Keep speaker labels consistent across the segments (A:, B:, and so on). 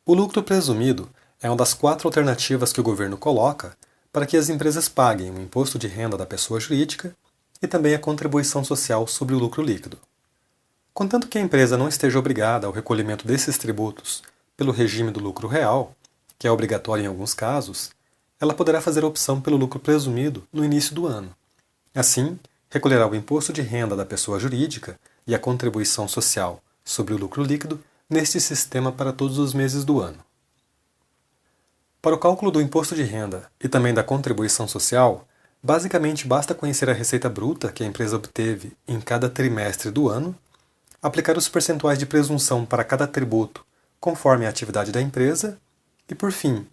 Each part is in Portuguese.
A: O lucro presumido é uma das 4 alternativas que o governo coloca para que as empresas paguem o imposto de renda da pessoa jurídica e também a contribuição social sobre o lucro líquido. Contanto que a empresa não esteja obrigada ao recolhimento desses tributos pelo regime do lucro real, que é obrigatório em alguns casos, ela poderá fazer a opção pelo lucro presumido no início do ano. Assim, recolherá o imposto de renda da pessoa jurídica e a contribuição social sobre o lucro líquido neste sistema para todos os meses do ano. Para o cálculo do imposto de renda e também da contribuição social, basicamente basta conhecer a receita bruta que a empresa obteve em cada trimestre do ano, aplicar os percentuais de presunção para cada tributo conforme a atividade da empresa e, por fim,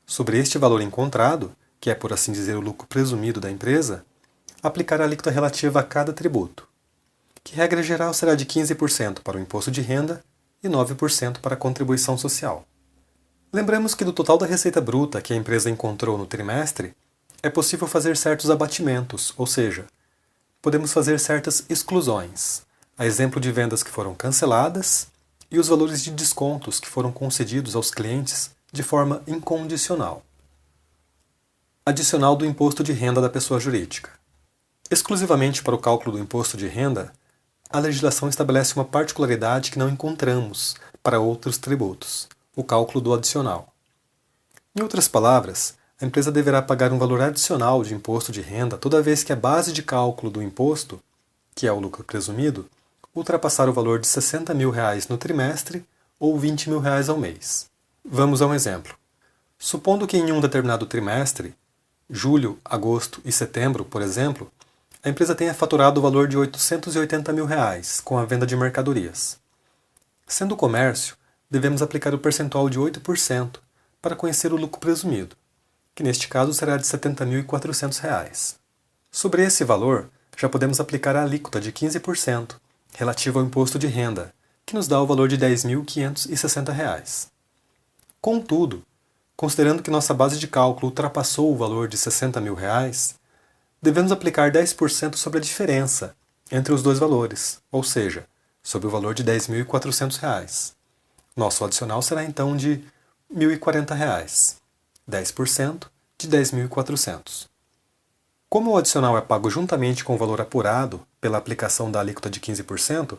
A: sobre este valor encontrado, que é por assim dizer o lucro presumido da empresa, aplicar a alíquota relativa a cada tributo, que regra geral será de 15% para o imposto de renda e 9% para a contribuição social. Lembramos que do total da receita bruta que a empresa encontrou no trimestre, é possível fazer certos abatimentos, ou seja, podemos fazer certas exclusões, a exemplo de vendas que foram canceladas e os valores de descontos que foram concedidos aos clientes de forma incondicional. Adicional do imposto de renda da pessoa jurídica. Exclusivamente para o cálculo do imposto de renda, a legislação estabelece uma particularidade que não encontramos para outros tributos, o cálculo do adicional. Em outras palavras, a empresa deverá pagar um valor adicional de imposto de renda toda vez que a base de cálculo do imposto, que é o lucro presumido, ultrapassar o valor de R$ 60 mil no trimestre ou R$ 20 mil ao mês. Vamos a um exemplo. Supondo que em um determinado trimestre, julho, agosto e setembro, por exemplo, a empresa tenha faturado o valor de R$ 880 mil com a venda de mercadorias. Sendo comércio, devemos aplicar o percentual de 8% para conhecer o lucro presumido, que neste caso será de R$ 70.400. Sobre esse valor, já podemos aplicar a alíquota de 15%, relativa ao imposto de renda, que nos dá o valor de R$ 10.560. Contudo, considerando que nossa base de cálculo ultrapassou o valor de R$ 60 mil, devemos aplicar 10% sobre a diferença entre os dois valores, ou seja, sobre o valor de R$ 10.400. Nosso adicional será então de R$ 1.040, 10% de R$ 10.400. Como o adicional é pago juntamente com o valor apurado pela aplicação da alíquota de 15%,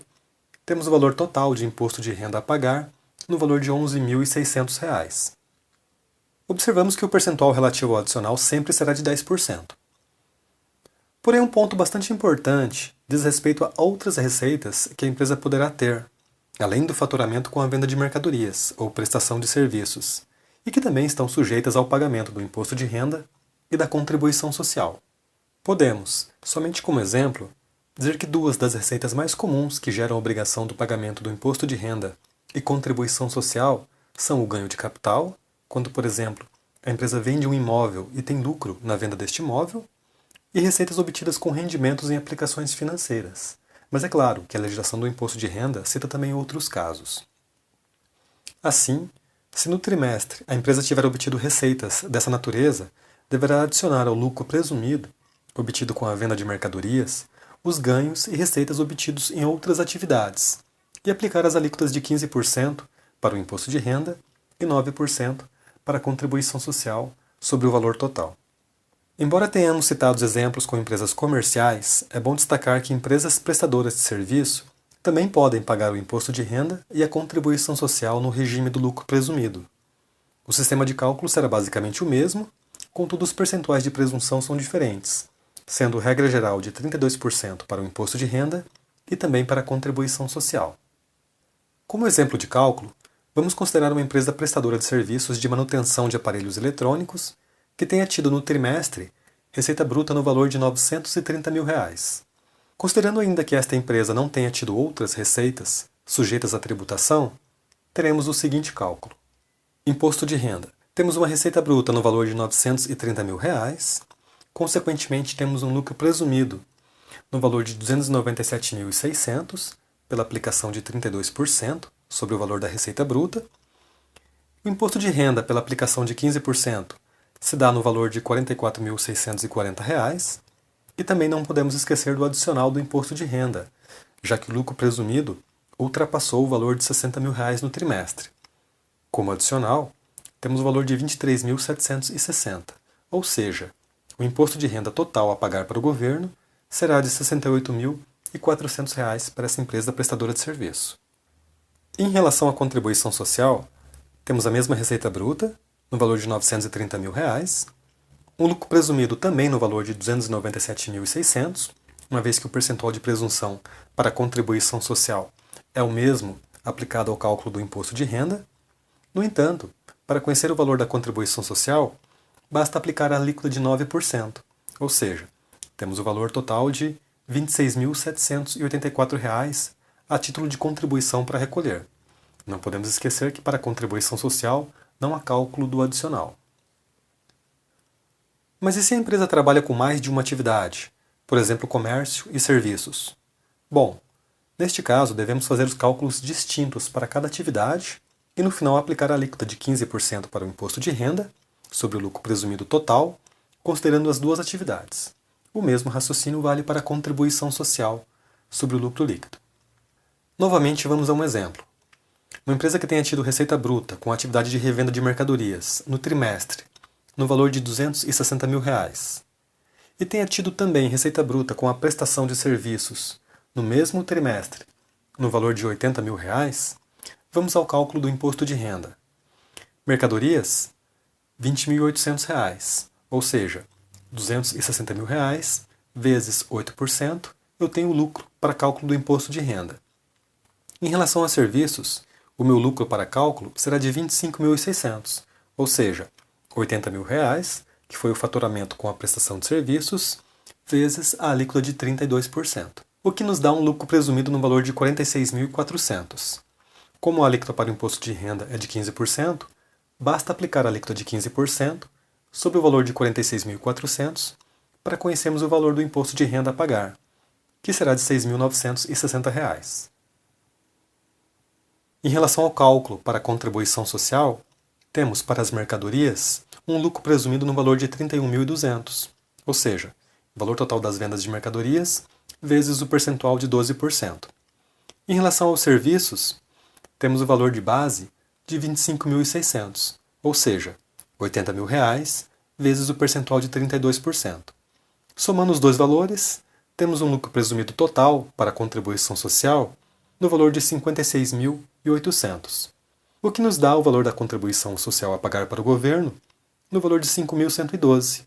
A: temos o valor total de imposto de renda a pagar no valor de R$ 11.600. Observamos que o percentual relativo ao adicional sempre será de 10%. Porém, um ponto bastante importante diz respeito a outras receitas que a empresa poderá ter, além do faturamento com a venda de mercadorias ou prestação de serviços, e que também estão sujeitas ao pagamento do imposto de renda e da contribuição social. Podemos, somente como exemplo, dizer que duas das receitas mais comuns que geram a obrigação do pagamento do imposto de renda e contribuição social são o ganho de capital, quando, por exemplo, a empresa vende um imóvel e tem lucro na venda deste imóvel, e receitas obtidas com rendimentos em aplicações financeiras. Mas é claro que a legislação do imposto de renda cita também outros casos. Assim, se no trimestre a empresa tiver obtido receitas dessa natureza, deverá adicionar ao lucro presumido, obtido com a venda de mercadorias, os ganhos e receitas obtidos em outras atividades, e aplicar as alíquotas de 15% para o imposto de renda e 9% para a contribuição social sobre o valor total. Embora tenhamos citado exemplos com empresas comerciais, é bom destacar que empresas prestadoras de serviço também podem pagar o imposto de renda e a contribuição social no regime do lucro presumido. O sistema de cálculo será basicamente o mesmo, contudo os percentuais de presunção são diferentes, sendo regra geral de 32% para o imposto de renda e também para a contribuição social. Como exemplo de cálculo, vamos considerar uma empresa prestadora de serviços de manutenção de aparelhos eletrônicos que tenha tido no trimestre receita bruta no valor de R$ 930 mil. Considerando ainda que esta empresa não tenha tido outras receitas sujeitas à tributação, teremos o seguinte cálculo. Imposto de renda. Temos uma receita bruta no valor de R$ 930 mil, consequentemente temos um lucro presumido no valor de R$ 297.600, pela aplicação de 32% sobre o valor da receita bruta. O imposto de renda pela aplicação de 15% se dá no valor de R$ 44.640, e também não podemos esquecer do adicional do imposto de renda, já que o lucro presumido ultrapassou o valor de R$ 60 mil no trimestre. Como adicional, temos o valor de R$ 23.760, ou seja, o imposto de renda total a pagar para o governo será de R$ 68.400 para essa empresa prestadora de serviço. Em relação à contribuição social, temos a mesma receita bruta, no valor de R$ 930 mil, um lucro presumido também no valor de R$ 297.600, uma vez que o percentual de presunção para a contribuição social é o mesmo aplicado ao cálculo do imposto de renda. No entanto, para conhecer o valor da contribuição social, basta aplicar a alíquota de 9%, ou seja, temos o valor total de R$ 26.784 a título de contribuição para recolher. Não podemos esquecer que para a contribuição social não há cálculo do adicional. Mas e se a empresa trabalha com mais de uma atividade, por exemplo, comércio e serviços? Bom, neste caso devemos fazer os cálculos distintos para cada atividade e no final aplicar a alíquota de 15% para o imposto de renda, sobre o lucro presumido total, considerando as duas atividades. O mesmo raciocínio vale para a contribuição social, sobre o lucro líquido. Novamente, vamos a um exemplo. Uma empresa que tenha tido receita bruta com atividade de revenda de mercadorias no trimestre, no valor de R$ 260 mil, e tenha tido também receita bruta com a prestação de serviços no mesmo trimestre, no valor de R$ 80 mil, vamos ao cálculo do imposto de renda. Mercadorias, R$ 20.800, ou seja, R$ 260 mil vezes 8%, eu tenho lucro para cálculo do imposto de renda. Em relação a serviços, o meu lucro para cálculo será de R$ 25.600, ou seja, R$ 80 mil, que foi o faturamento com a prestação de serviços, vezes a alíquota de 32%, o que nos dá um lucro presumido no valor de R$ 46.400. Como a alíquota para o imposto de renda é de 15%, basta aplicar a alíquota de 15% sobre o valor de R$ 46.400 para conhecermos o valor do imposto de renda a pagar, que será de R$ 6.960. Em relação ao cálculo para a contribuição social, temos para as mercadorias um lucro presumido no valor de R$ 31.200, ou seja, o valor total das vendas de mercadorias vezes o percentual de 12%. Em relação aos serviços, temos o valor de base de R$ 25.600, ou seja, R$ 80 mil vezes o percentual de 32%. Somando os dois valores, temos um lucro presumido total para a contribuição social no valor de R$ 56.800, o que nos dá o valor da contribuição social a pagar para o governo no valor de R$ 5.112,